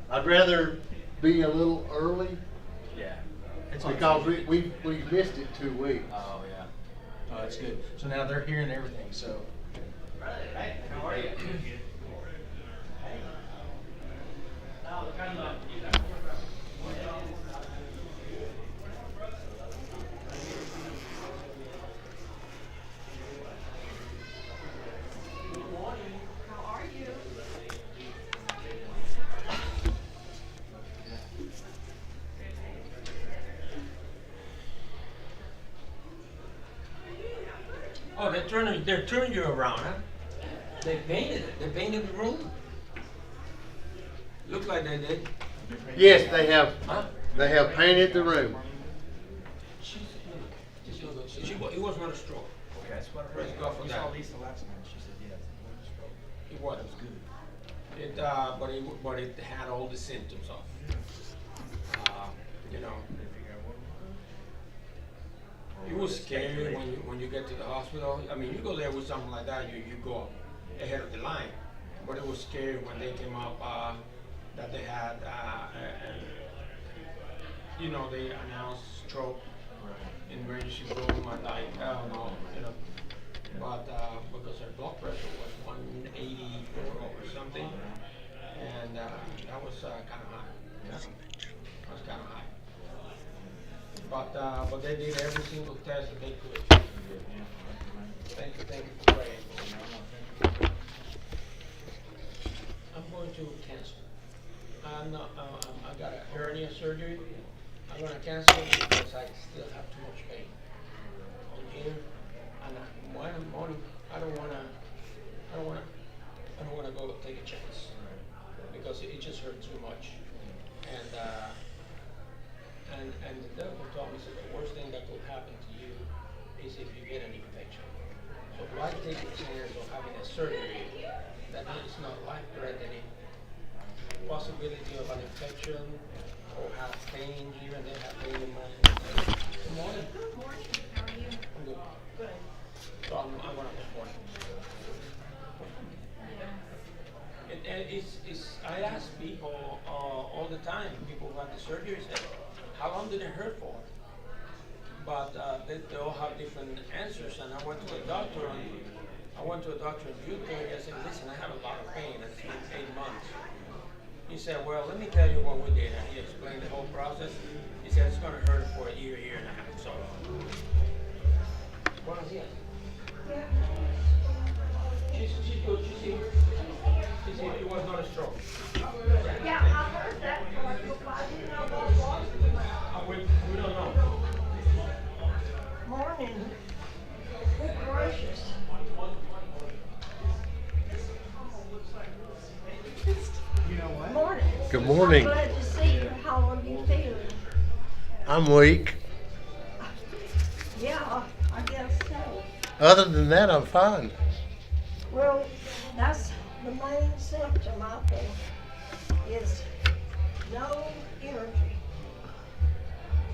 I'd rather be a little early Yeah. because we missed it 2 weeks. Oh, yeah. Oh, that's good. So now they're hearing everything, so. Hey, how are you? Oh, they're turning you around, huh? They painted the room. Look like they did, Yes, huh? they have painted the room. It was not a stroke. Okay, that's what I Praise heard. God for We that. saw Lisa last night, she said, yeah, it's a stroke. It was. That was good. But it had all the symptoms of, you know. It was scary when you get to the hospital. I mean, you go there with something like that, you go ahead of the line. But it was scary when they came up that they had, you know, they announced stroke in emergency room and like, I don't know, you know. But because her blood pressure was 184 or something, and that was kind of high. That was kind of high. But they did every single test that they could. Thank you for praying. I'm going to cancel. I got a hernia surgery. I'm going to cancel because I still have too much pain on here. And one morning, I don't want to go take a chance because it just hurt too much. And the devil told me, so the worst thing that could happen to you is if you get an infection. So why take the chance of having a surgery that is not life-threatening? Possibility of an infection or have pain here and there, have pain in my good morning. Good morning. How are you? I'm good. Good. So I'm gonna report. I ask people all the time, people who have the surgery, say, how long did it hurt for? But they all have different answers. And I went to a doctor in Utah, and I said, listen, I have a lot of pain. It's been 8 months. He said, well, let me tell you what we did. And he explained the whole process. He said, it's going to hurt for a year and a half. So, buenos días. She's good. She's here. It was not a stroke. Yeah, I heard that part, but I didn't know what it was. We don't know. Morning. Good gracious. Morning. Good morning. I'm glad to see you. How are you feeling? I'm weak. Yeah, I guess so. Other than that, I'm fine. Well, that's the main symptom, I think, is no energy.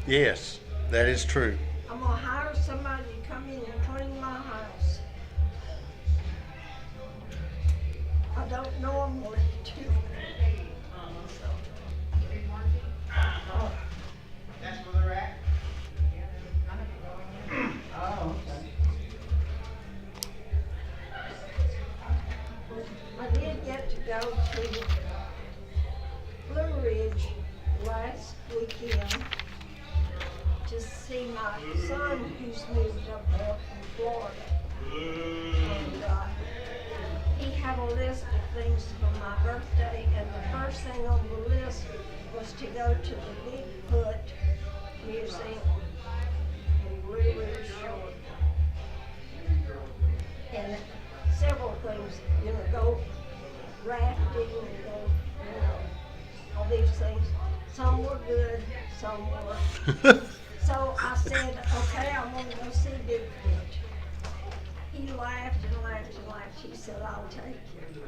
Yes, that is true. I'm gonna hire somebody to come in and clean my house. I don't normally do. That's where they're at? Oh, okay. I did get to go to Blue Ridge last weekend to see my son who's moved up there from Florida. And he had a list of things for my birthday, and the first thing on the list was to go to the Bigfoot Museum in Blue Ridge, Georgia. And several things, go rafting and go, all these things. Some were good, some were. So I said, okay, I'm gonna go see Bigfoot. He laughed and laughed and laughed. He said, I'll take you.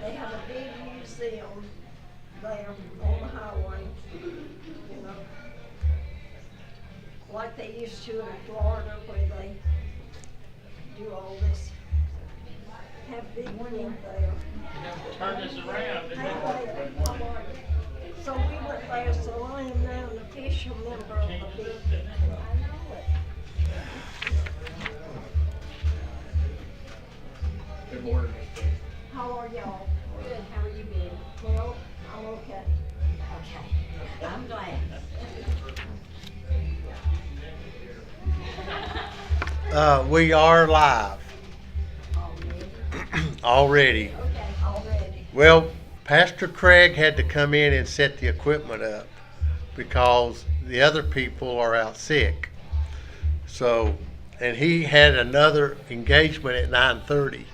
They have a big museum there on the highway, like they used to in Florida where they do all this. Have big one in there. Turn this around. Hey, David, how are you? from the big picture. I know it. Good morning. How are y'all? Good, how are you being? Well, I'm okay. Okay, I'm glad. We are live already. Okay, already. Well, Pastor Craig had to come in and set the equipment up because the other people are out sick. So, and he had another engagement at 9:30.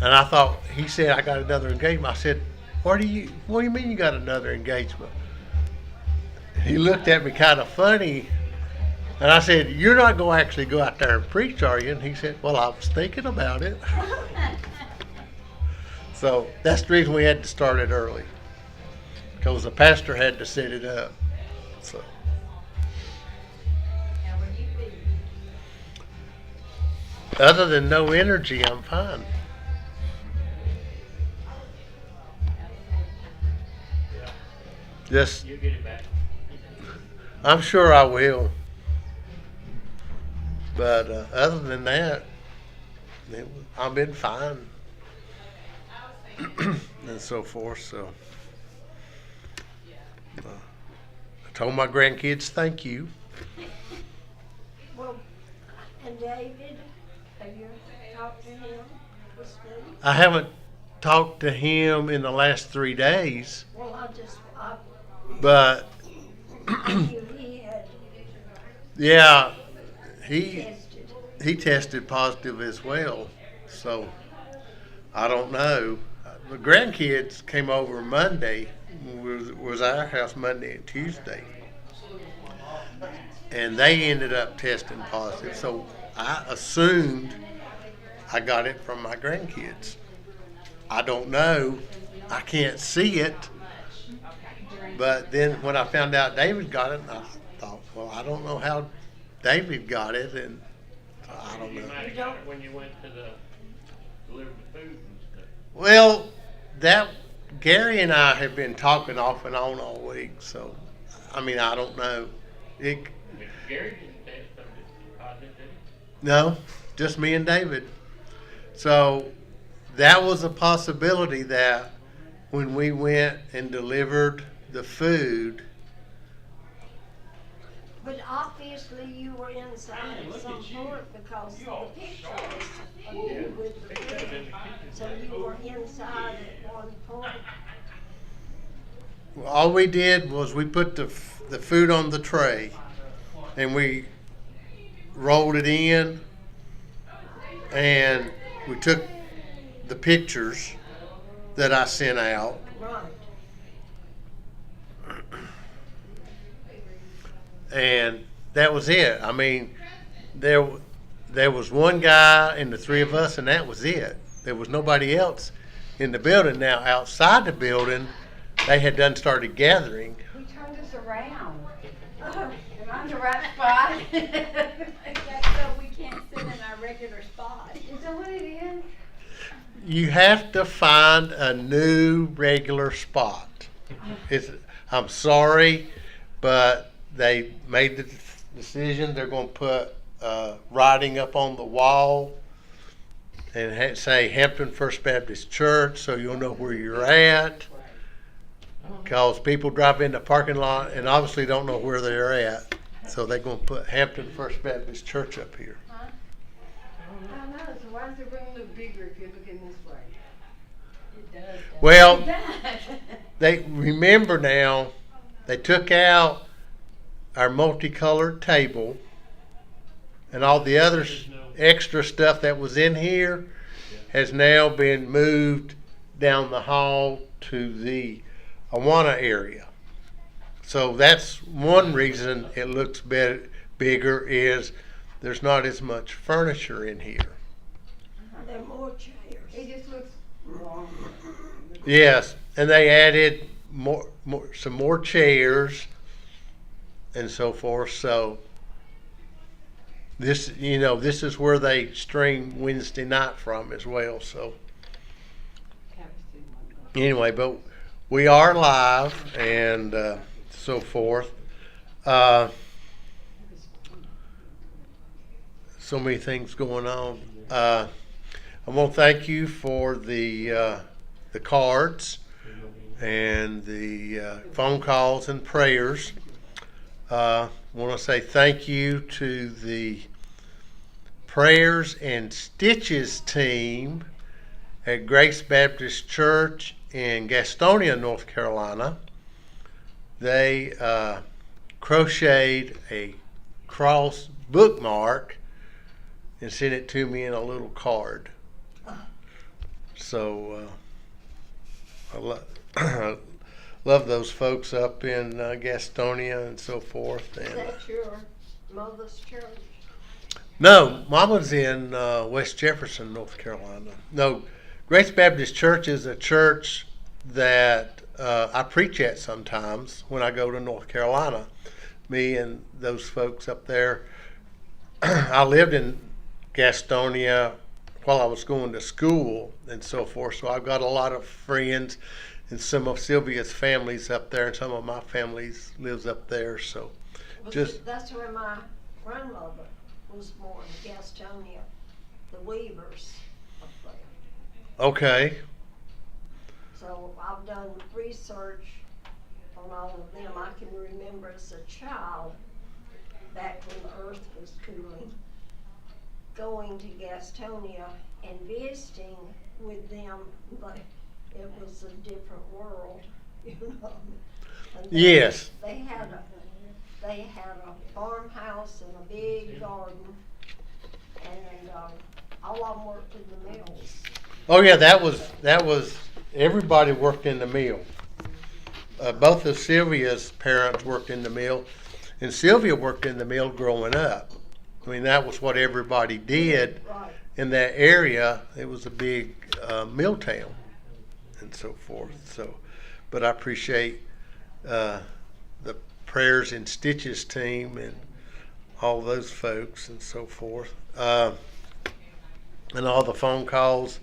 And I thought, he said, I got another engagement. I said, what do you mean you got another engagement? He looked at me kind of funny. And I said, you're not going to actually go out there and preach, are you? And he said, well, I was thinking about it. So that's the reason we had to start it early, because the pastor had to set it up. So How are you feeling? other than no energy, I'm fine. Just, You get it back. I'm sure I will. But other than that, I've been fine. And so forth, so. I told my grandkids thank you. Well, and David, have you talked to him this week? I haven't talked to him in the last 3 days, Well, I but knew he had yeah, he tested. tested positive as well. So I don't know. The grandkids came over Monday. Was at our house Monday and Tuesday, and they ended up testing positive. So I assumed I got it from my grandkids. I don't know. I can't see it. But then when I found out David got it, I thought, well, I don't know how David got it, and I don't know. You might have got it when you went to the deliver the food and stuff. Well, that Gary and I have been talking off and on all week, so I mean, I don't know. I mean, Gary didn't test something positive, did he? No, just me and David. So that was a possibility that when we went and delivered the food, But obviously you were inside at some point because the picture was of you with the food. So you were inside at one point. all we did was we put the food on the tray and we rolled it in, and we took the pictures that I sent out. Right. And that was it. I mean, there was one guy and the three of us, and that was it. There was nobody else in the building. Now, outside the building, they had done started gathering. Who turned us around? Am I in the right spot? That's so we can't sit in our regular spot. Is that what it is? You have to find a new regular spot. I'm sorry, but they made the decision. They're going to put writing up on the wall and say Hampton First Baptist Church, so you'll know where you're at. Because people drive in the parking lot and obviously don't know where they're at. So they're going to put Hampton First Baptist Church up here. I don't know, so why does the room look bigger if you're looking this way? It does. Well, It does. they remember now, they took out our multicolored table and all the other extra stuff that was in here has now been moved down the hall to the Awana area. So that's one reason it looks bigger is there's not as much furniture in here. There are more chairs. It just looks wrong. Yes, and they added some more chairs and so forth. So this is where they stream Wednesday night from as well. So anyway, but we are live and so forth. So many things going on. I want to thank you for the cards and the phone calls and prayers. I want to say thank you to the Prayers and Stitches team at Grace Baptist Church in Gastonia, North Carolina. They crocheted a cross bookmark and sent it to me in a little card. So I love those folks up in Gastonia and so forth. Is And that your mother's church? no, Mama's in West Jefferson, North Carolina. No, Grace Baptist Church is a church that I preach at sometimes when I go to North Carolina. Me and those folks up there. I lived in Gastonia while I was going to school and so forth, so I've got a lot of friends and some of Sylvia's families up there, and some of my families lives up there. So just That's where my grandmother was born, Gastonia, the Weavers up there. okay. So I've done research on all of them. I can remember as a child, back when the earth was cooling, going to Gastonia and visiting with them, but it was a different world, you know. And Yes. They had a farmhouse and a big garden, and all of them worked in the mills. Oh yeah, that was everybody worked in the mill. Both of Sylvia's parents worked in the mill, and Sylvia worked in the mill growing up. I mean, that was what everybody did Right. in that area. It was a big mill town and so forth. So, but I appreciate the Prayers and Stitches team and all those folks and so forth, and all the phone calls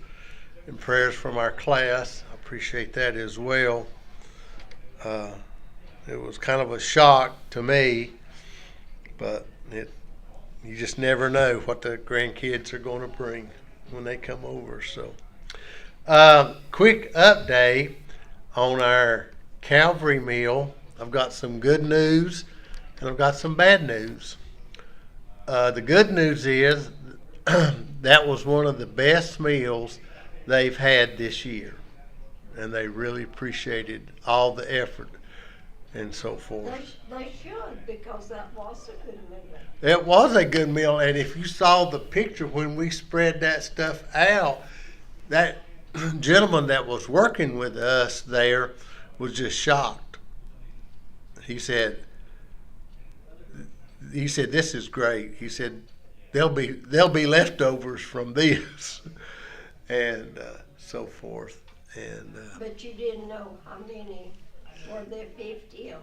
and prayers from our class. I appreciate that as well. It was kind of a shock to me, but you just never know what the grandkids are going to bring when they come over. So, quick update on our Calvary meal. I've got some good news and I've got some bad news. The good news is that was one of the best meals they've had this year, and they really appreciated all the effort and so forth. They should, because that was a good meal. It was a good meal, and if you saw the picture when we spread that stuff out, that gentleman that was working with us there was just shocked. He said, "This is great." He said, "There'll be leftovers from this," and so forth. And But you didn't know how many, were there 50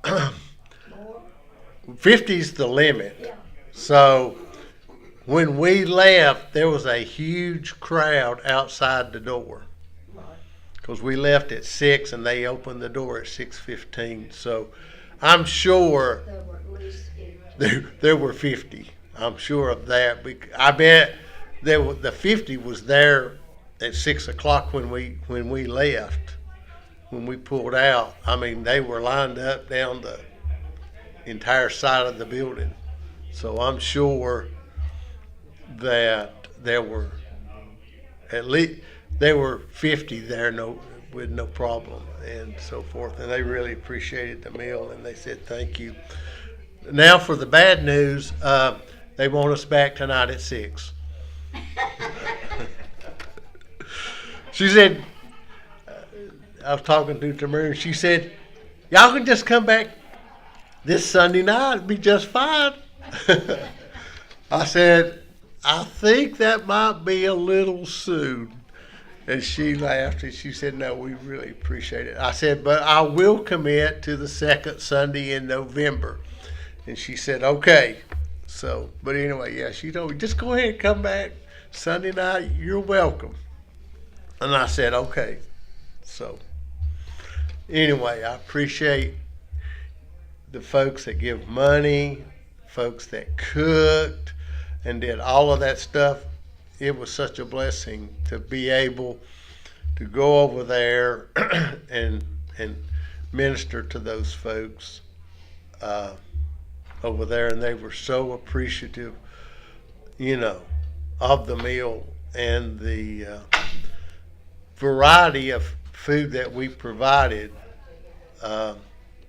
or more? 50's the limit. Yeah. So when we left, there was a huge crowd outside the door. Right. Because we left at 6 and they opened the door at 6:15. So I'm sure There were at least 50. there were 50. I'm sure of that. I bet the 50 was there at 6 o'clock when we left. When we pulled out, I mean, they were lined up down the entire side of the building. So I'm sure that there were at least 50 there, with no problem and so forth. And they really appreciated the meal, and they said thank you. Now for the bad news, they want us back tonight at 6. She said, I was talking to Tamara, and she said, "Y'all can just come back this Sunday night, it'd be just fine." I said, "I think that might be a little soon." And she laughed and she said, "No, we really appreciate it." I said, "But I will commit to the second Sunday in November." And she said, "Okay." So, but anyway, yeah, she told me, "Just go ahead and come back Sunday night. You're welcome." And I said, "Okay." So, anyway, I appreciate the folks that give money, folks that cooked and did all of that stuff. It was such a blessing to be able to go over there and minister to those folks over there, and they were so appreciative, of the meal and the variety of food that we provided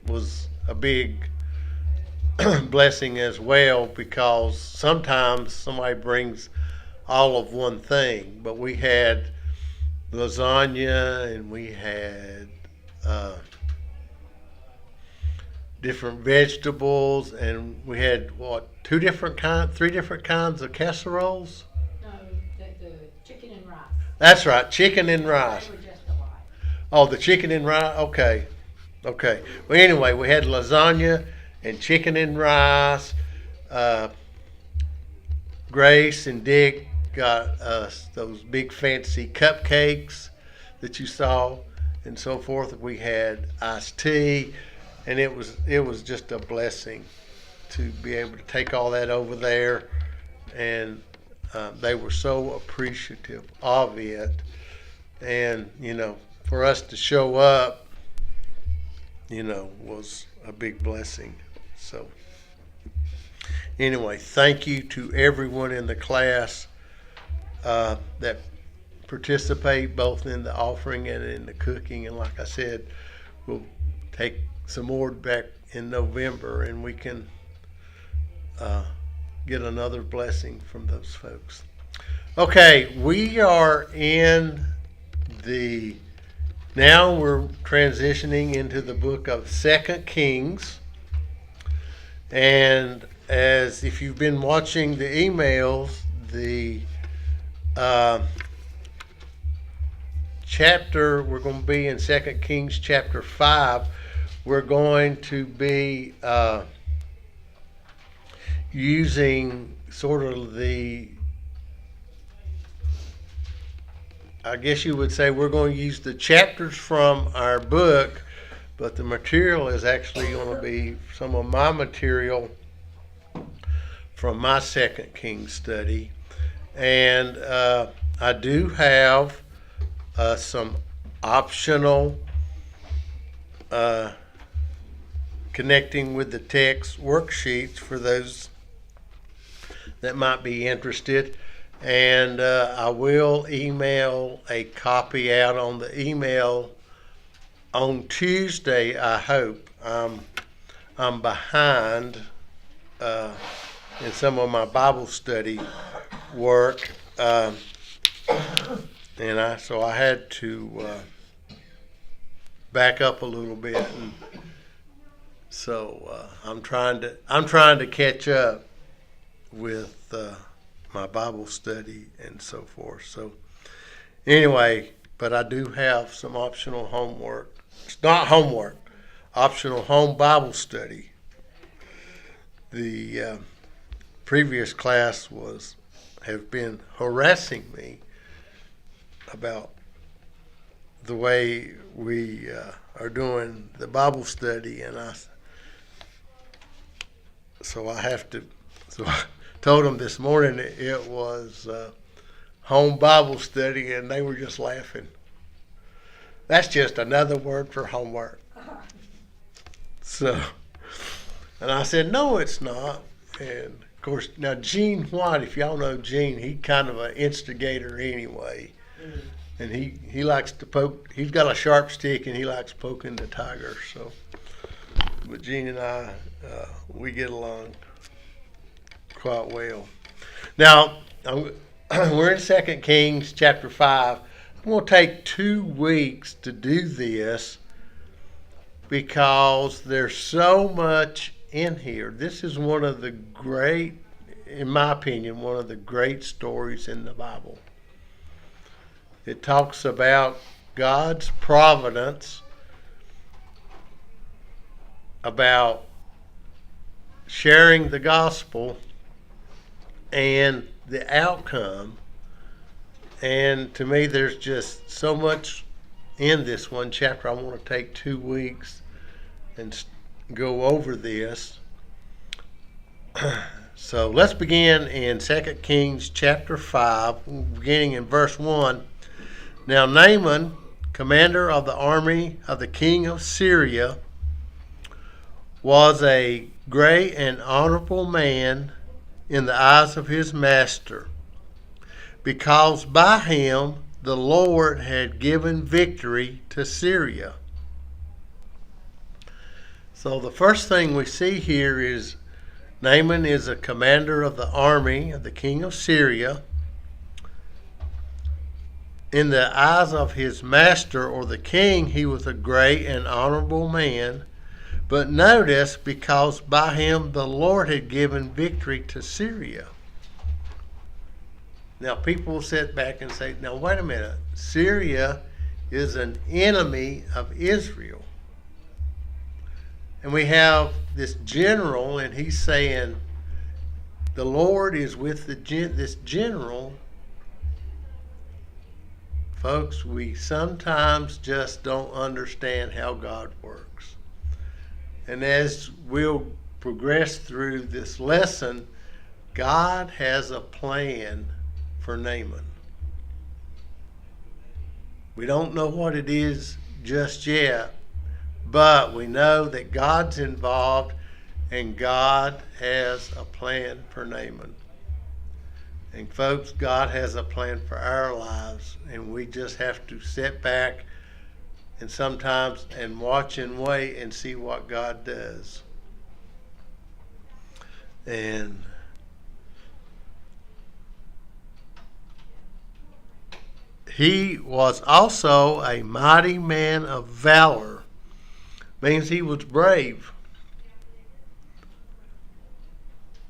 was a big blessing as well, because sometimes somebody brings all of one thing, but we had lasagna and we had different vegetables, and we had three different kinds of casseroles. No, the chicken and rice. That's right, chicken and rice. They were just alike. Oh, the chicken and rice. Okay. Well, anyway, we had lasagna and chicken and rice. Grace and Dick got us those big fancy cupcakes that you saw, and so forth. We had iced tea, and it was just a blessing to be able to take all that over there, and they were so appreciative of it, and for us to show up, was a big blessing. So anyway, thank you to everyone in the class that participate both in the offering and in the cooking. And like I said, we'll take some more back in November, and we can get another blessing from those folks. Okay, we are now we're transitioning into the book of 2 Kings. And as if you've been watching the emails, the chapter we're going to be in 2 Kings chapter 5, we're going to be using sort of I guess you would say we're going to use the chapters from our book, but the material is actually going to be some of my material from my 2 Kings study. And I do have some optional connecting with the text worksheets for those that might be interested. And I will email a copy out on the email on Tuesday, I hope. I'm behind in some of my Bible study work, and so I had to back up a little bit, and so I'm trying to catch up with my Bible study and so forth. So anyway, but I do have some optional homework. It's not homework, optional home Bible study. The previous class have been harassing me about the way we are doing the Bible study, and so I told them this morning it was home Bible study, and they were just laughing. That's just another word for homework. So, and I said, no, it's not. And of course, now Gene White, if y'all know Gene, he's kind of an instigator anyway. And he likes to poke. He's got a sharp stick, and he likes poking the tiger. So, but Gene and I, we get along quite well. Now, we're in 2 Kings chapter 5. I'm going to take 2 weeks to do this because there's so much in here. This is one of the great, in my opinion, one of the great stories in the Bible. It talks about God's providence, about sharing the gospel, and the outcome. And to me, there's just so much in this one chapter. I want to take 2 weeks and go over this. So let's begin in 2 Kings chapter 5, beginning in verse 1. Now Naaman, commander of the army of the king of Syria, was a great and honorable man in the eyes of his master, because by him the Lord had given victory to Syria. So the first thing we see here is Naaman is a commander of the army of the king of Syria. In the eyes of his master or the king, he was a great and honorable man. But notice, because by him the Lord had given victory to Syria. Now people will sit back and say, now wait a minute, Syria is an enemy of Israel. And we have this general, and he's saying the Lord is with this general. Folks, we sometimes just don't understand how God works. And as we'll progress through this lesson, God has a plan for Naaman. We don't know what it is just yet, but we know that God's involved and God has a plan for Naaman. And folks, God has a plan for our lives, and we just have to sit back and sometimes and watch and wait and see what God does. And he was also a mighty man of valor. Means he was brave.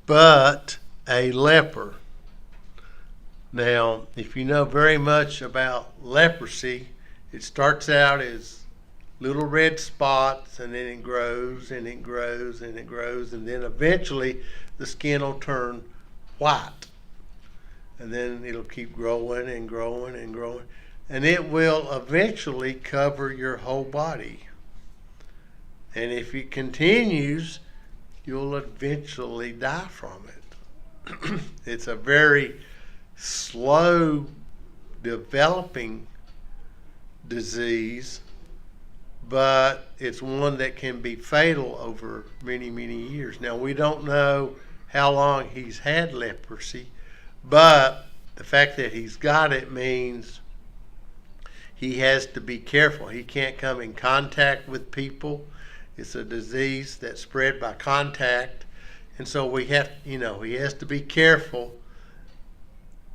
But a leper. Now, if you know very much about leprosy, it starts out as little red spots, and then it grows and it grows and it grows, and then eventually the skin will turn white. And then it'll keep growing and growing and growing, and it will eventually cover your whole body. And if it continues, you'll eventually die from it. It's a very slow developing disease, but it's one that can be fatal over many, many years. Now, we don't know how long he's had leprosy, but the fact that he's got it means he has to be careful. He can't come in contact with people. It's a disease that's spread by contact. And so we have, he has to be careful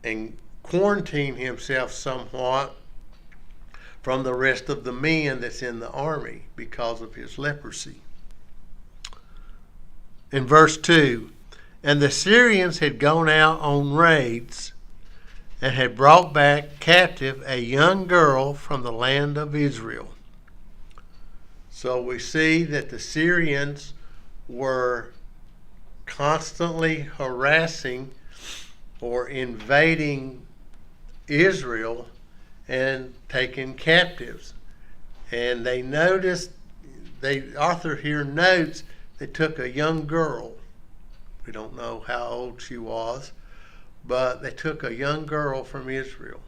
and quarantine himself somewhat from the rest of the men that's in the army because of his leprosy. In verse 2, and the Syrians had gone out on raids and had brought back captive a young girl from the land of Israel. So we see that the Syrians were constantly harassing or invading Israel and taking captives. And they noticed, Arthur here notes, they took a young girl. We don't know how old she was, but they took a young girl from Israel,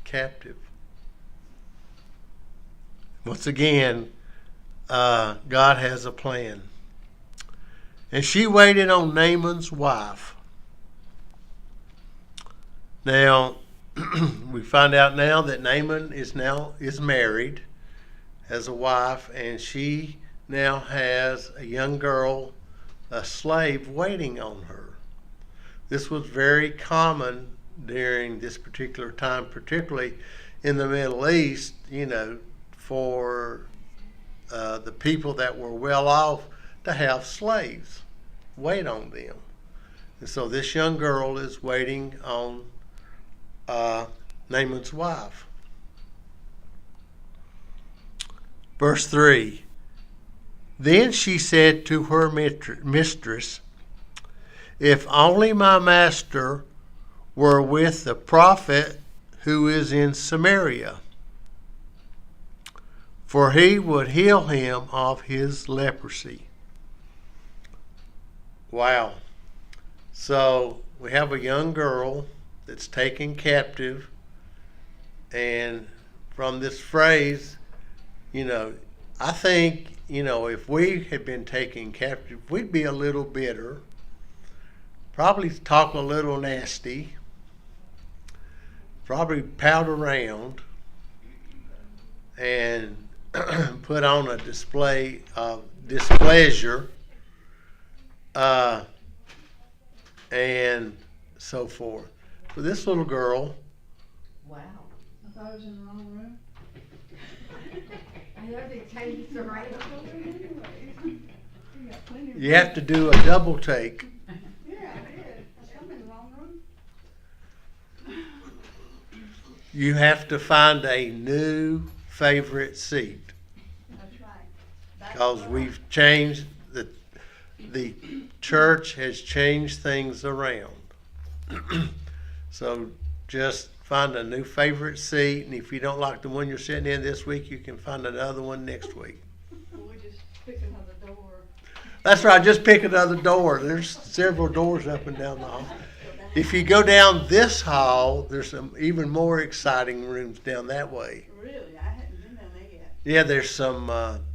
captive. Once again, God has a plan. And she waited on Naaman's wife. Now, we find out now that Naaman is married, has a wife, and she now has a young girl, a slave, waiting on her. This was very common during this particular time, particularly in the Middle East, for the people that were well off to have slaves wait on them. And so this young girl is waiting on Naaman's wife. Verse 3, then she said to her mistress, if only my master were with the prophet who is in Samaria, for he would heal him of his leprosy. wow. So we have a young girl that's taken captive, and from this phrase, I think, if we had been taken captive, we'd be a little bitter, probably talk a little nasty, probably pout around, and put on a display of displeasure, and so forth. But this little girl, Wow. I thought I was in the wrong room. I know they changed the right. you have to do a double take. Yeah, I did. I'm in the wrong room. You have to find a new favorite seat, That's right. That's because right. we've changed the church has changed things around. So just find a new favorite seat, and if you don't like the one you're sitting in this week, you can find another one next week. We'll just pick another door. That's right, just pick another door. There's several doors up and down the hall. If you go down this hall, there's some even more exciting rooms down that way. Really? I hadn't been down there yet. Yeah, there's some,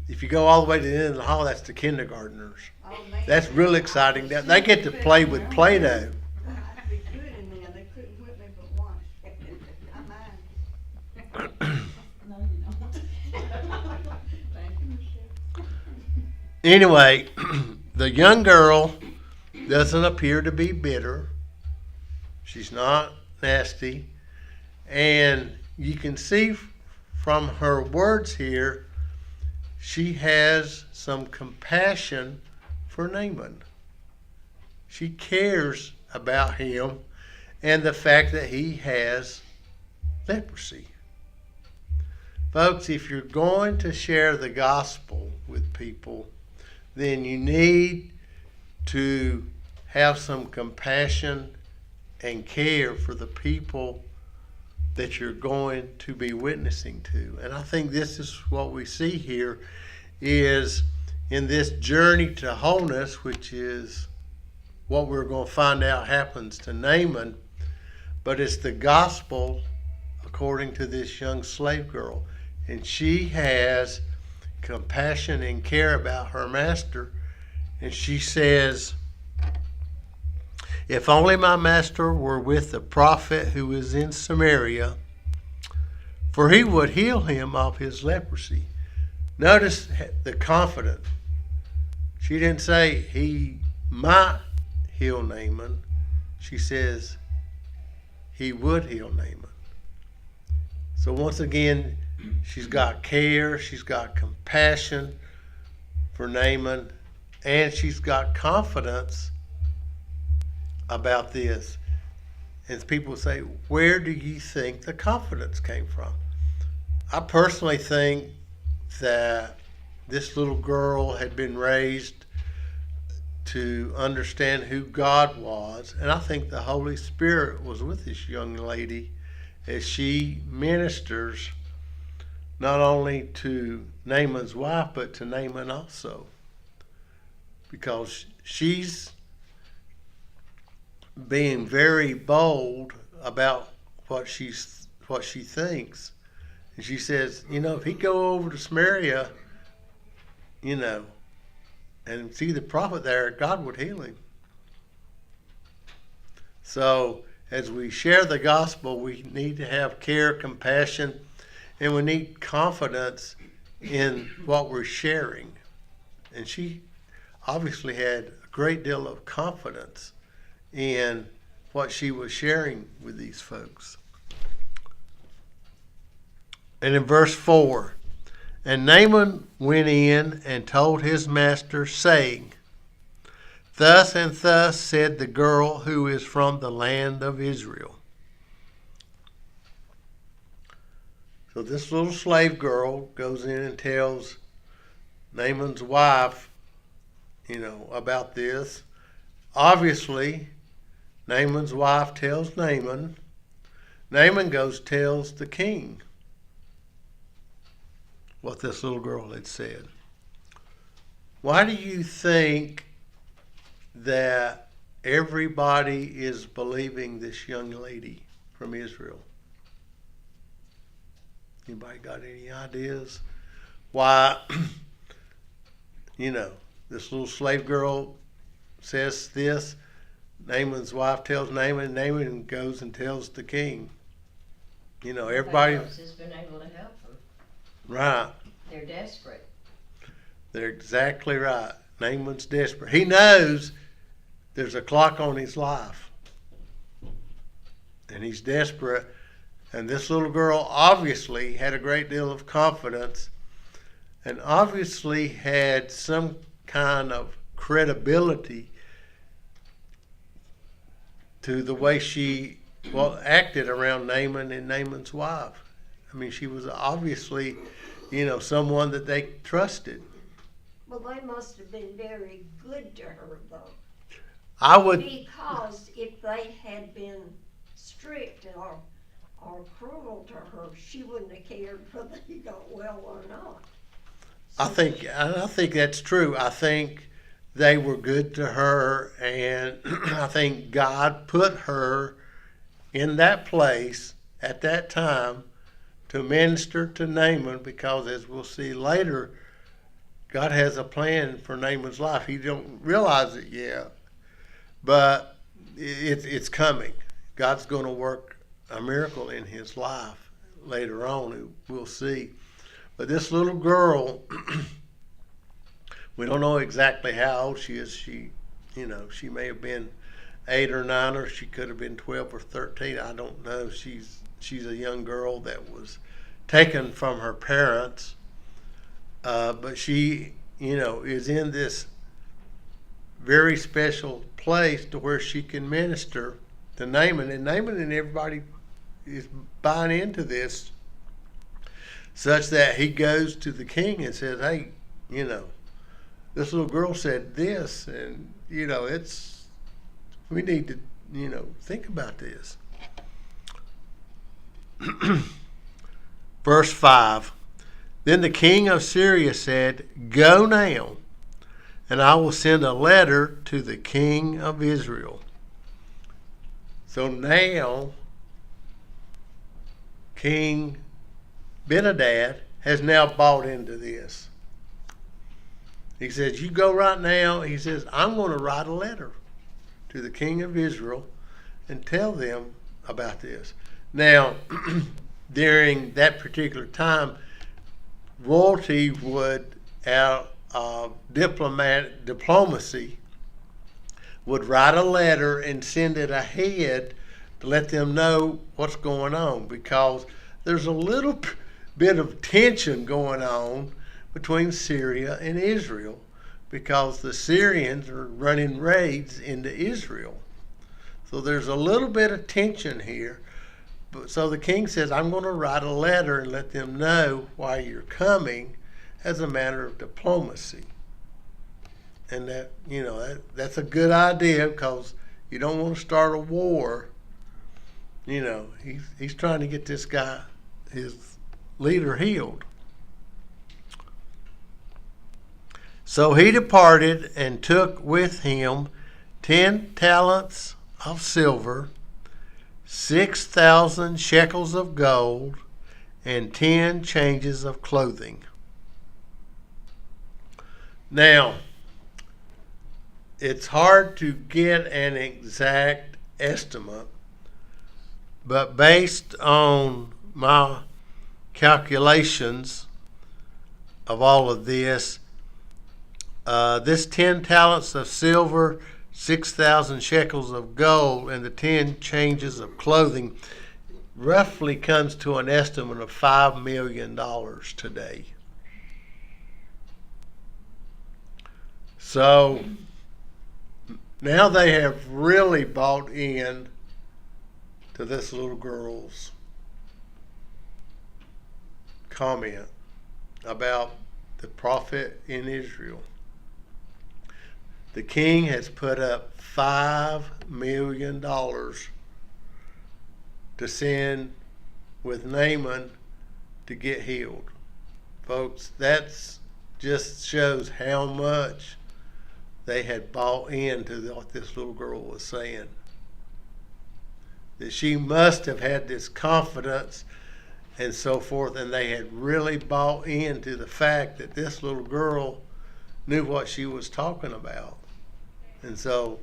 if you go all the way to the end of the hall, that's the kindergartners. Oh, man. That's real exciting. They get to play with Play-Doh. I'd be good in there. They couldn't whip me but once. I mind. No, you don't. Thank you, Michelle. Anyway, the young girl doesn't appear to be bitter. She's not nasty. And you can see from her words here, she has some compassion for Naaman. She cares about him and the fact that he has leprosy. Folks, if you're going to share the gospel with people, then you need to have some compassion and care for the people that you're going to be witnessing to. And I think this is what we see here is in this journey to wholeness, which is what we're going to find out happens to Naaman, but it's the gospel according to this young slave girl. And she has compassion and care about her master. And she says, if only my master were with the prophet who is in Samaria, for he would heal him of his leprosy. Notice the confidence. She didn't say he might heal Naaman. She says he would heal Naaman. So once again, she's got care, she's got compassion for Naaman, and she's got confidence about this. And people say, where do you think the confidence came from? I personally think that this little girl had been raised to understand who God was, and I think the Holy Spirit was with this young lady as she ministers not only to Naaman's wife, but to Naaman also, because she's being very bold about what she thinks. And she says, if he go over to Samaria, and see the prophet there, God would heal him. So as we share the gospel, we need to have care, compassion, and we need confidence in what we're sharing. And she obviously had a great deal of confidence in what she was sharing with these folks. And in verse 4, and Naaman went in and told his master, saying, thus and thus said the girl who is from the land of Israel. So this little slave girl goes in and tells Naaman's wife, about this. Obviously, Naaman's wife tells Naaman. Naaman goes tells the king what this little girl had said. Why do you think that everybody is believing this young lady from Israel? Anybody got any ideas why, this little slave girl says this? Naaman's wife tells Naaman, Naaman goes and tells the king. Everybody, Nobody else has been able to help them. right. They're desperate. They're exactly right. Naaman's desperate. He knows there's a clock on his life. And he's desperate. And this little girl obviously had a great deal of confidence and obviously had some kind of credibility to the way she acted around Naaman and Naaman's wife. I mean, she was obviously, someone that they trusted. Well, they must have been very good to her, though. I would, Because if they had been strict or cruel to her, she wouldn't have cared whether he got well or not. I think that's true. I think they were good to her, and I think God put her in that place at that time to minister to Naaman, because as we'll see later, God has a plan for Naaman's life. He don't realize it yet, but it's coming. God's going to work a miracle in his life later on. We'll see. But this little girl, we don't know exactly how old she is. She may have been 8 or 9, or she could have been 12 or 13. I don't know. She's a young girl that was taken from her parents. But she, is in this very special place to where she can minister to Naaman. And Naaman and everybody is buying into this, such that he goes to the king and says, hey, this little girl said this, and, we need to, think about this. Verse 5. Then the king of Syria said, go now, and I will send a letter to the king of Israel. So now, King Ben-Hadad has now bought into this. He says, you go right now. He says, I'm going to write a letter to the king of Israel and tell them about this. Now, during that particular time, royalty would, out of diplomacy, would write a letter and send it ahead to let them know what's going on, because there's a little bit of tension going on between Syria and Israel, because the Syrians are running raids into Israel. So there's a little bit of tension here. But so the king says, I'm going to write a letter and let them know why you're coming, as a matter of diplomacy. And that, that's a good idea, because you don't want to start a war. He's trying to get this guy, his leader, healed. So he departed and took with him 10 talents of silver, 6,000 shekels of gold, and 10 changes of clothing. Now, it's hard to get an exact estimate, but based on my calculations of all of this, this 10 talents of silver, 6,000 shekels of gold, and the 10 changes of clothing roughly comes to an estimate of $5 million today. So now they have really bought in to this little girl's comment about the prophet in Israel. The king has put up $5 million to send with Naaman to get healed. Folks, that's just shows how much they had bought into what this little girl was saying. That she must have had this confidence and so forth, and they had really bought into the fact that this little girl knew what she was talking about. And so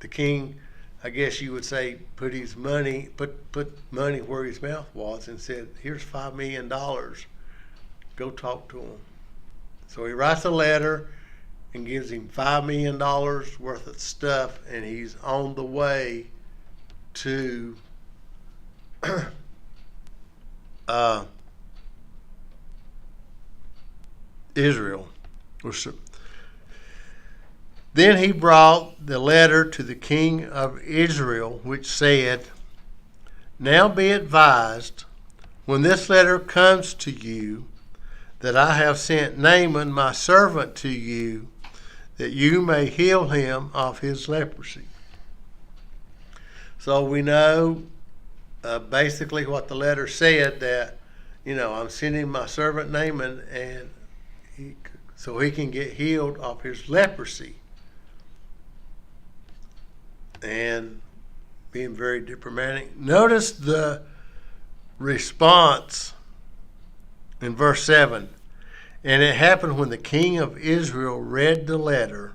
the king, I guess you would say, put money where his mouth was and said, here's $5 million. Go talk to him. So he writes a letter and gives him $5 million worth of stuff, and he's on the way to Israel. Then he brought the letter to the king of Israel, which said, now be advised, when this letter comes to you, that I have sent Naaman my servant to you, that you may heal him of his leprosy. So we know basically what the letter said, that, I'm sending my servant Naaman and so he can get healed of his leprosy. And being very diplomatic. Notice the response in verse 7. And it happened when the king of Israel read the letter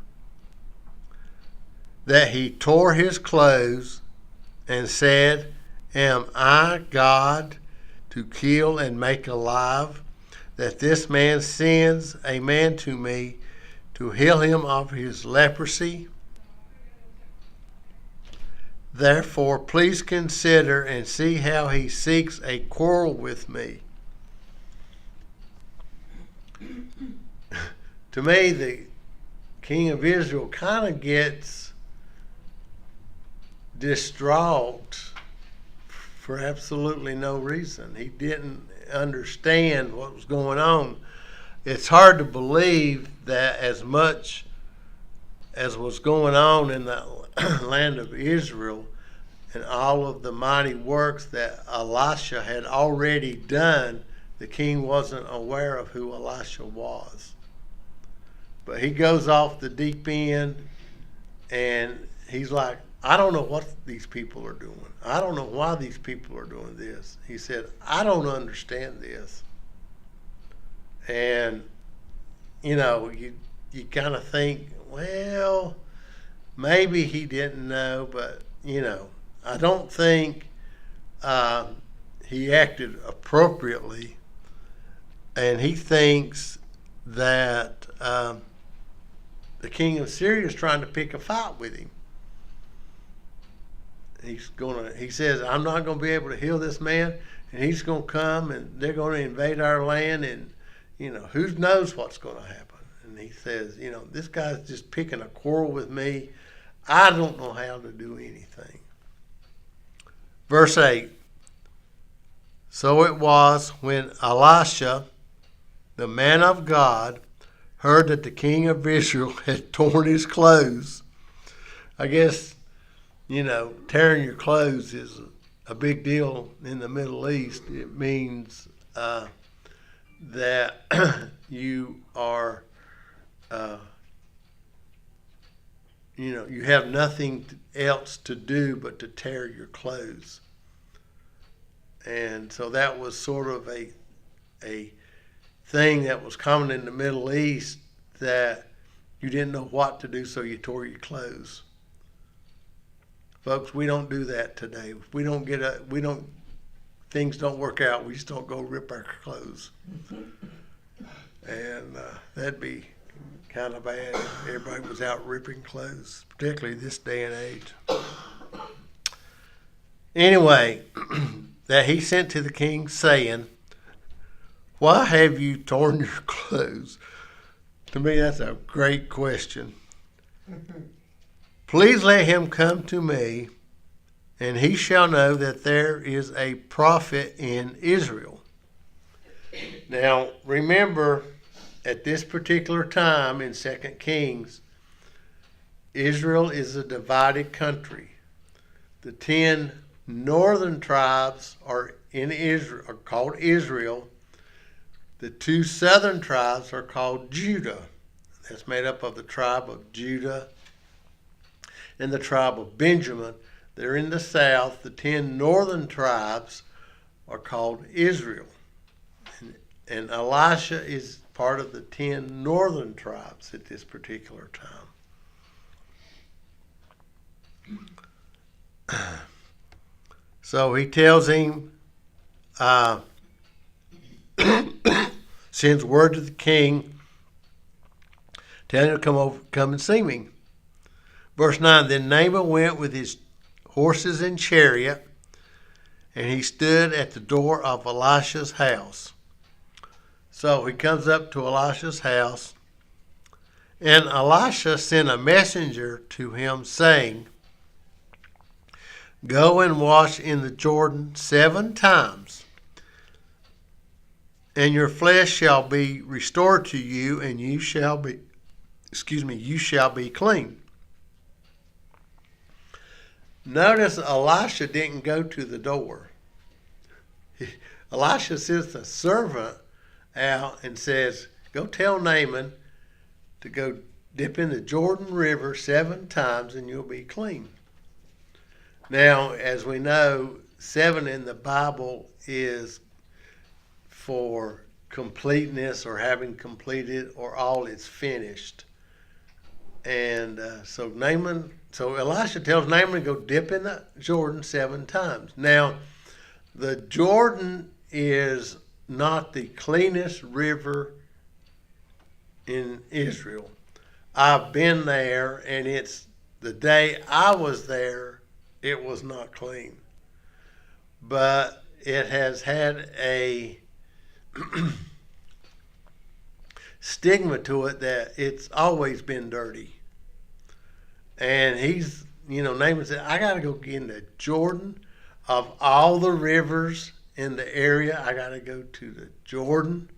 that he tore his clothes and said, am I God to kill and make alive, that this man sends a man to me to heal him of his leprosy? Therefore, please consider and see how he seeks a quarrel with me. To me, the king of Israel kind of gets distraught for absolutely no reason. He didn't understand what was going on. It's hard to believe that as much as was going on in the land of Israel and all of the mighty works that Elisha had already done, the king wasn't aware of who Elisha was. But he goes off the deep end and he's like, I don't know what these people are doing. I don't know why these people are doing this. He said, I don't understand this. And, you kind of think, well, maybe he didn't know, but, I don't think he acted appropriately. And he thinks that the king of Syria is trying to pick a fight with him. He says, I'm not going to be able to heal this man, and he's going to come and they're going to invade our land, and, who knows what's going to happen. And he says, this guy's just picking a quarrel with me. I don't know how to do anything. Verse 8. So it was when Elisha, the man of God, heard that the king of Israel had torn his clothes. I guess, tearing your clothes is a big deal in the Middle East. It means that you are, you have nothing else to do but to tear your clothes. And so that was sort of a thing that was common in the Middle East, that you didn't know what to do, so you tore your clothes. Folks, we don't do that today. If things don't work out, we just don't go rip our clothes. And that'd be kind of bad if everybody was out ripping clothes, particularly this day and age. Anyway, that he sent to the king saying, why have you torn your clothes? To me, that's a great question. Please let him come to me, and he shall know that there is a prophet in Israel. Now, remember, at this particular time in 2 Kings, Israel is a divided country. The 10 northern tribes are called Israel. The 2 southern tribes are called Judah. that's made up of the tribe of Judah and the tribe of Benjamin. They're in the south. The 10 northern tribes are called Israel. And Elisha is part of the 10 northern tribes at this particular time. So he tells him, sends word to the king, telling him to come and see me. Verse 9, then Naaman went with his horses and chariot, and he stood at the door of Elisha's house. So he comes up to Elisha's house, and Elisha sent a messenger to him saying, go and wash in the Jordan 7 times, and your flesh shall be restored to you, and you shall be clean. Notice Elisha didn't go to the door. Elisha sends a servant out and says, go tell Naaman to go dip in the Jordan River 7 times and you'll be clean. Now, as we know, 7 in the Bible is for completeness or having completed or all is finished. And so Elisha tells Naaman to go dip in the Jordan 7 times. Now, the Jordan is not the cleanest river in Israel. I've been there, and it's the day I was there, it was not clean. But it has had a stigma to it that it's always been dirty. And Naaman said, I got to go get in the Jordan. Of all the rivers in the area, I got to go to the Jordan.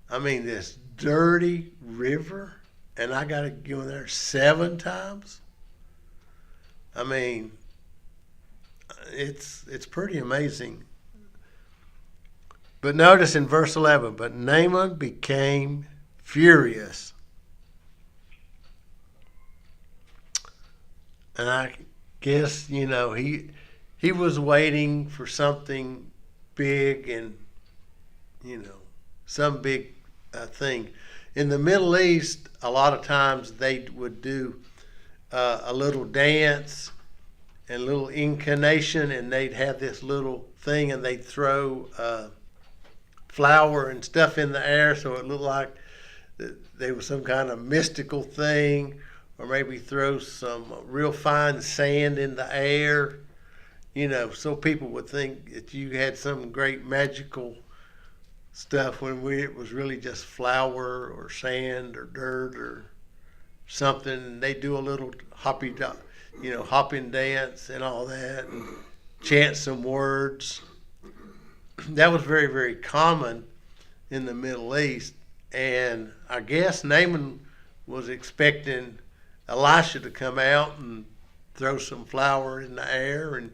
I mean, this dirty river, and I got to go in there 7 times. I mean, it's pretty amazing. But notice in verse 11, but Naaman became furious. And I guess, he was waiting for something big and, some big thing. In the Middle East, a lot of times they would do a little dance and a little incantation, and they'd have this little thing, and they'd throw flour and stuff in the air so it looked like there was some kind of mystical thing, or maybe throw some real fine sand in the air, so people would think that you had some great magical stuff when it was really just flour or sand or dirt or something. And they do a little hopping dance and all that, and chant some words. That was very, very common in the Middle East. And I guess Naaman was expecting Elisha to come out and throw some flour in the air and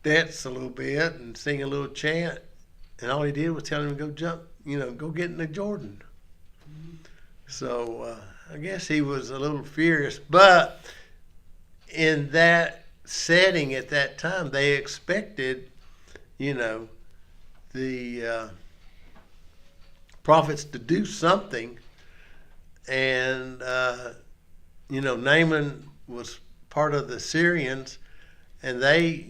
dance a little bit and sing a little chant. And all he did was tell him to go jump, go get in the Jordan. So I guess he was a little furious. But in that setting at that time, they expected, the prophets to do something. And, Naaman was part of the Syrians, and they,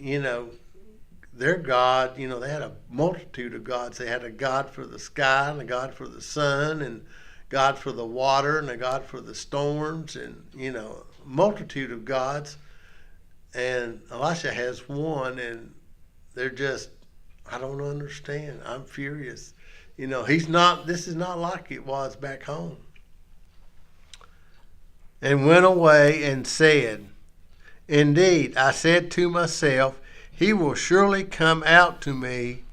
their God, they had a multitude of gods. They had a God for the sky, and a God for the sun, and God for the water, and a God for the storms, and, a multitude of gods. And Elisha has one, and they're just, I don't understand. I'm furious. This is not like it was back home. And went away and said, indeed, I said to myself, he will surely come out to me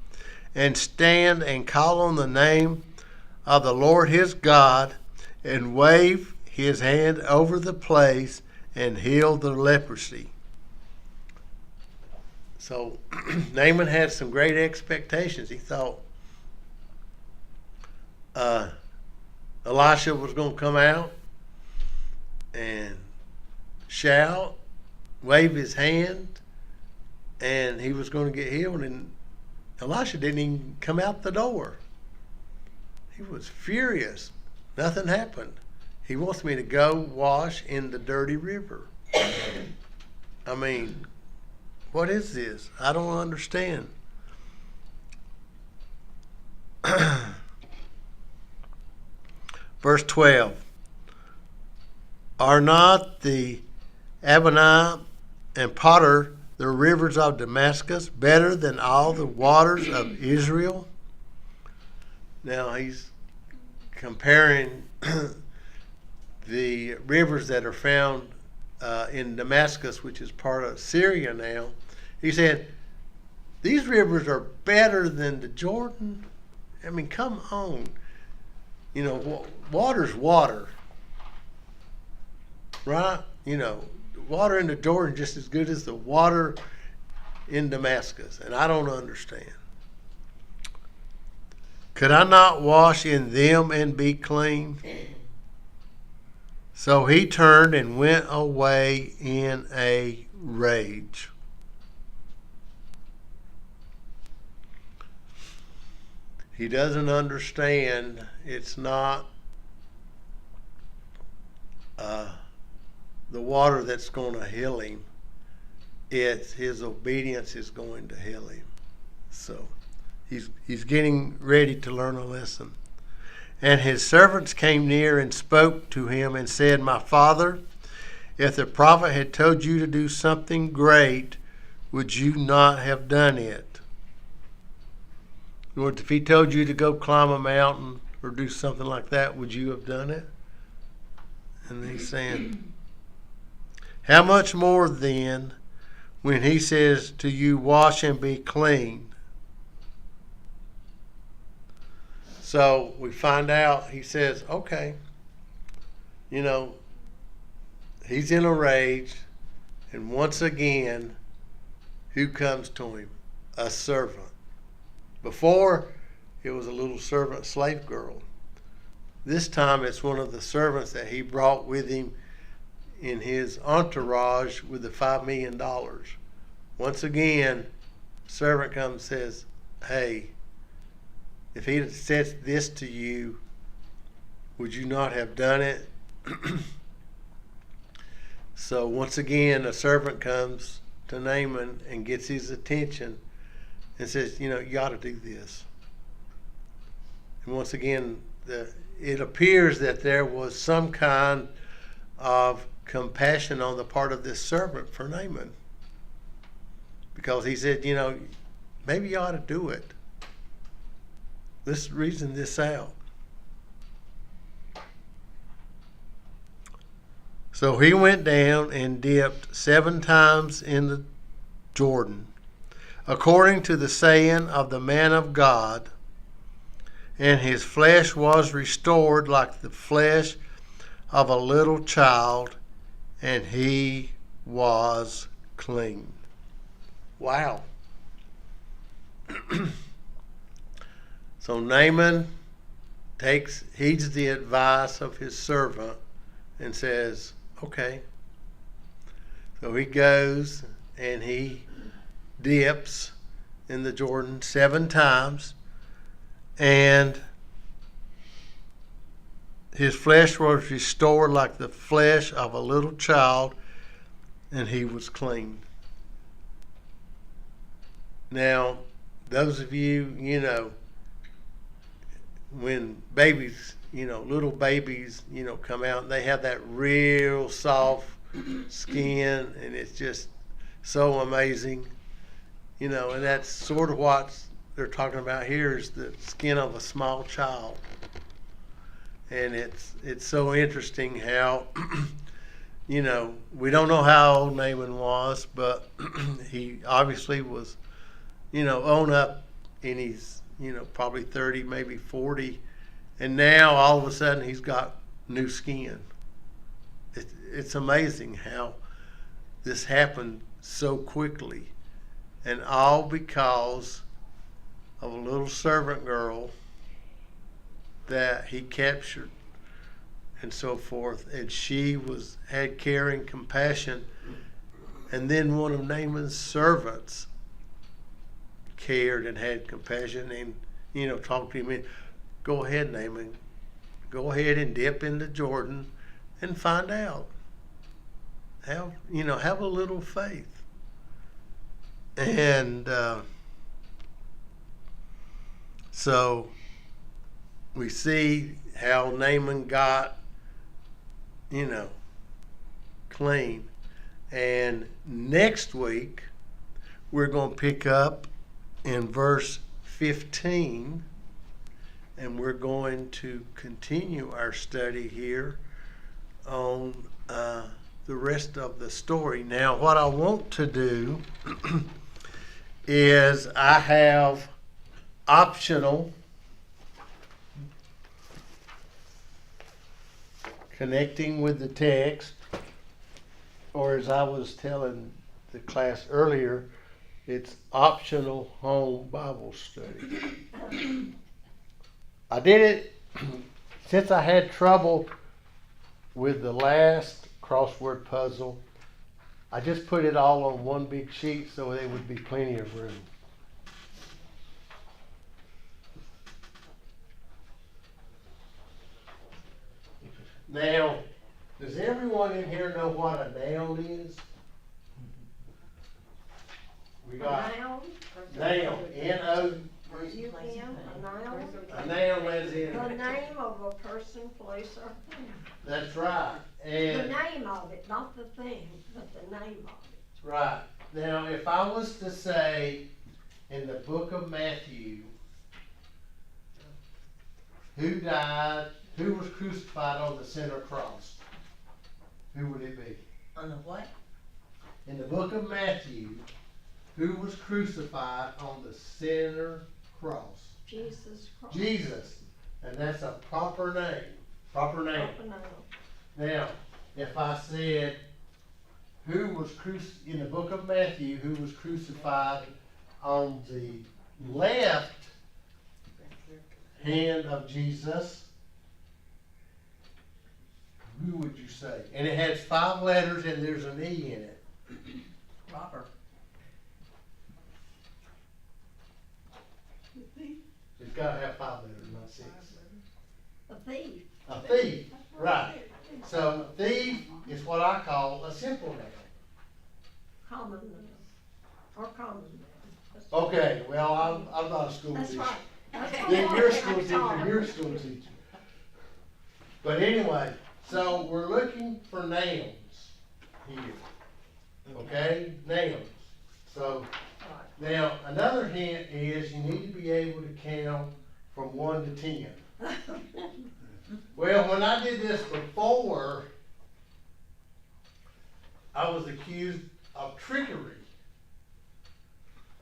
and stand and call on the name of the Lord his God and wave his hand over the place and heal the leprosy. So Naaman had some great expectations. He thought, Elisha was going to come out and shout, wave his hand, and he was going to get healed. And Elisha didn't even come out the door. He was furious. Nothing happened. He wants me to go wash in the dirty river. I mean, what is this? I don't understand. Verse 12. Are not the Abana and Potter, the rivers of Damascus, better than all the waters of Israel? Now he's comparing the rivers that are found in Damascus, which is part of Syria now. He said, these rivers are better than the Jordan. I mean, come on. You know, water's water. Right? You know, the water in the Jordan just as good as the water in Damascus. And I don't understand. Could I not wash in them and be clean? So he turned and went away in a rage. He doesn't understand. It's not the water that's going to heal him. It's his obedience is going to heal him. So he's getting ready to learn a lesson. And his servants came near and spoke to him and said, my father, if the prophet had told you to do something great, would you not have done it? Lord, if he told you to go climb a mountain or do something like that, would you have done it? And he's saying, how much more then when he says to you, wash and be clean? So we find out, he says, okay, you know, he's in a rage. And once again, who comes to him? A servant. Before, it was a little servant slave girl. This time, it's one of the servants that he brought with him in his entourage with the $5 million. Once again, the servant comes and says, hey, if he had said this to you, would you not have done it? So once again, a servant comes to Naaman and gets his attention and says, you know, you ought to do this. And once again, it appears that there was some kind of compassion on the part of this servant for Naaman. Because he said, you know, maybe you ought to do it. Let's reason this out. So he went down and dipped 7 times in the Jordan, according to the saying of the man of God, and his flesh was restored like the flesh of a little child, and he was clean. Wow. So Naaman heeds the advice of his servant and says, okay. So he goes and he dips in the Jordan 7 times, and his flesh was restored like the flesh of a little child, and he was clean. Now, those of you, you know, when babies, you know, little babies, you know, come out and they have that real soft skin, and it's just so amazing, you know, and that's sort of what they're talking about here is the skin of a small child. And it's so interesting how, you know, we don't know how old Naaman was, but he obviously was, you know, on up in his, you know, probably 30, maybe 40. And now all of a sudden he's got new skin. It's amazing how this happened so quickly. And all because of a little servant girl that he captured and so forth, and she had care and compassion. And then one of Naaman's servants cared and had compassion, and talked to him and, go ahead, Naaman, go ahead and dip into Jordan and find out. Have a little faith. And so we see how Naaman got, clean. And next week, we're going to pick up in verse 15, and we're going to continue our study here on the rest of the story. Now, what I want to do is I have optional connecting with the text, or as I was telling the class earlier, it's optional home Bible study. I did it since I had trouble with the last crossword puzzle. I just put it all on one big sheet so there would be plenty of room. Now, does everyone in here know what a noun is? We got Noun, noun, N-O. U-N, a noun. A noun as in, The name of a person, place, or thing. that's right. The And name of it, not the thing, but the name of it. right. Now, if I was to say in the book of Matthew, who was crucified on the center cross, who would it be? On the what? In the book of Matthew, who was crucified on the center cross? Jesus Christ. Jesus. And that's a proper name. Proper name. Proper noun. Now, if I said, who was in the book of Matthew, who was crucified on the left hand of Jesus, who would you say? And it has 5 letters and there's an E in it. Robert. It's got to have 5 letters, not 6. A thief. A thief, right. So thief is what I call a simple noun. Common noun. Or common noun. That's- Okay, well, I'm not a school That's teacher. right. That's what Then I you're a like school to call teacher, it. you're a school teacher. But anyway, so we're looking for nouns here. Okay, nouns. So now another hint is you need to be able to count from 1 to 10. Well, when I did this before, I was accused of trickery.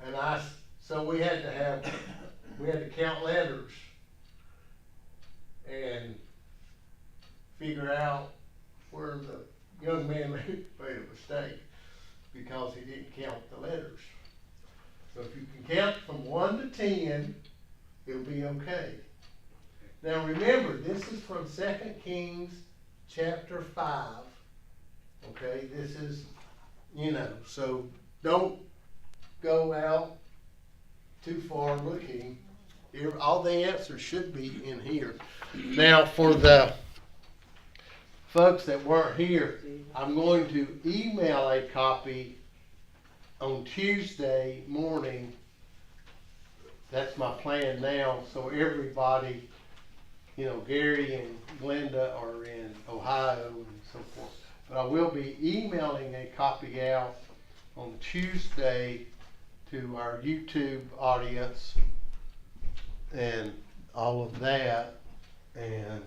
And so we had to count letters and figure out where the young man made a mistake because he didn't count the letters. So if you can count from 1 to 10, it'll be okay. Now remember, this is from 2 Kings chapter 5. Okay, this is, so don't go out too far looking. Here, all the answers should be in here. Now for the folks that weren't here, I'm going to email a copy on Tuesday morning. That's my plan now, so everybody, Gary and Glenda are in Ohio and so forth. But I will be emailing a copy out on Tuesday to our YouTube audience and all of that. And